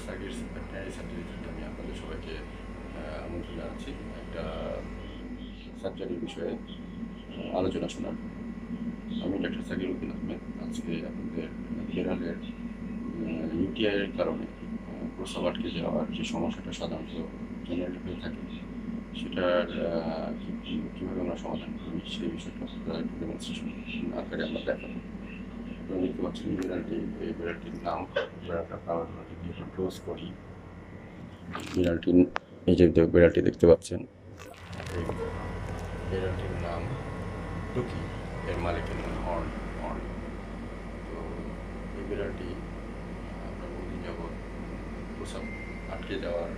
Circuit veterinary certificate আমি আপনাদের সবাইকে আমন্ত্রণ জানাচ্ছি একটা সার্জারির বিষয়ে আলোচনা শোনার। আমি ডাক্তার সাকির উদ্দিন আহমেদ। আজকে আপনাদের বিড়ালের ইউটিআই এর কারণে প্রস্রাব আটকে যাওয়ার যে সমস্যাটা সাধারণত জেনারেল হয়ে থাকে, সেটার কীভাবে আমরা সমাধান করি সেই বিষয়টা একটু ডেমনস্ট্রেশন আকারে আমরা দেখাবো। আপনারা দেখতে পাচ্ছেন এই বিড়ালটির নাম। বিড়ালটা যদি একটু ক্লোজ করি, বিড়ালটি, এই যে বিড়ালটি দেখতে পাচ্ছেন, এই বিড়ালটির নাম টুকি, এর মালিকের নাম হর্ন হর্ন। তো এই বিড়ালটি আমরা বহুদিন যাবৎ প্রস্রাব আটকে যাওয়ার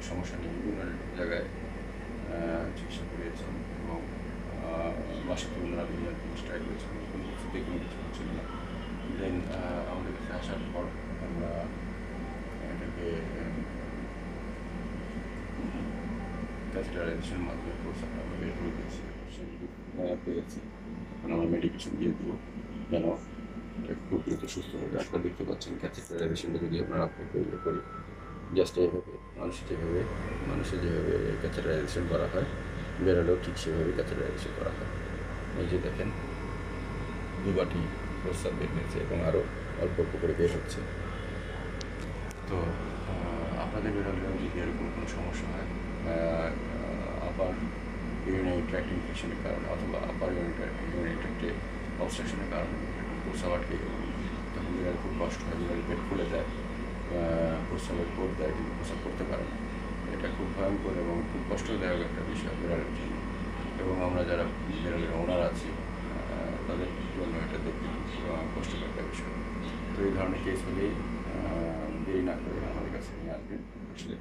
সমস্যা নিয়ে বিভিন্ন জায়গায় চিকিৎসা করিয়েছেন এবং বাসাতে ওনারা বিভিন্ন জিনিস ট্রাই করেছেন, কোনো কিছুতে কোনো কিছু হচ্ছিল না। দেন আমাদের কাছে আসার পর আমরা এটাকে ক্যাথেটারাইজেশনের মাধ্যমে প্রস্রাবটা আমরা বের করে দিয়েছি, পেয়েছি। এখন আমরা মেডিকেশন দিয়ে দেবো যেন এটা খুব দ্রুত সুস্থ হয়ে যায়। আপনারা দেখতে পাচ্ছেন ক্যাথেটারাইজেশনটা যদি আপনারা করি, জাস্ট এইভাবে মানুষের যেভাবে ক্যাথেটারাইজেশন করা হয়, বেরোলেও ঠিক সেভাবে ক্যাথেটারাইজেশন করা হয়। এই যে দেখেন, 2 বাটি প্রস্রাব বের হয়েছে এবং আরও অল্প অল্প করে বের হচ্ছে। তো আপনাদের বেরোলেও যদি এরকম কোনো সমস্যা হয়, আপার ইউরিনারি ট্র্যাক্ট ইনফেকশনের কারণে অথবা আপার ইউরিনারি ট্র্যাক্টে অবস্ট্রাকশনের কারণে প্রস্রাব আটকে গেল, তখন বিড়াল খুব কষ্ট হয়, বিড়ালের পেট ফুলে যায়, প্রস্রাবের পর দেয় কিন্তু প্রস্রাব করতে পারে না। এটা খুব ভয়ঙ্কর এবং খুব কষ্টদায়ক একটা বিষয় বিড়ালের জন্য, এবং আমরা যারা বিড়ালের ওনার আছি তাদের জন্য এটা দেখতে খুব কষ্টকর একটা বিষয়। তো এই ধরনের কেস হলেই দেরি না করে আমাদের কাছে নিয়ে আসবেন। আসলে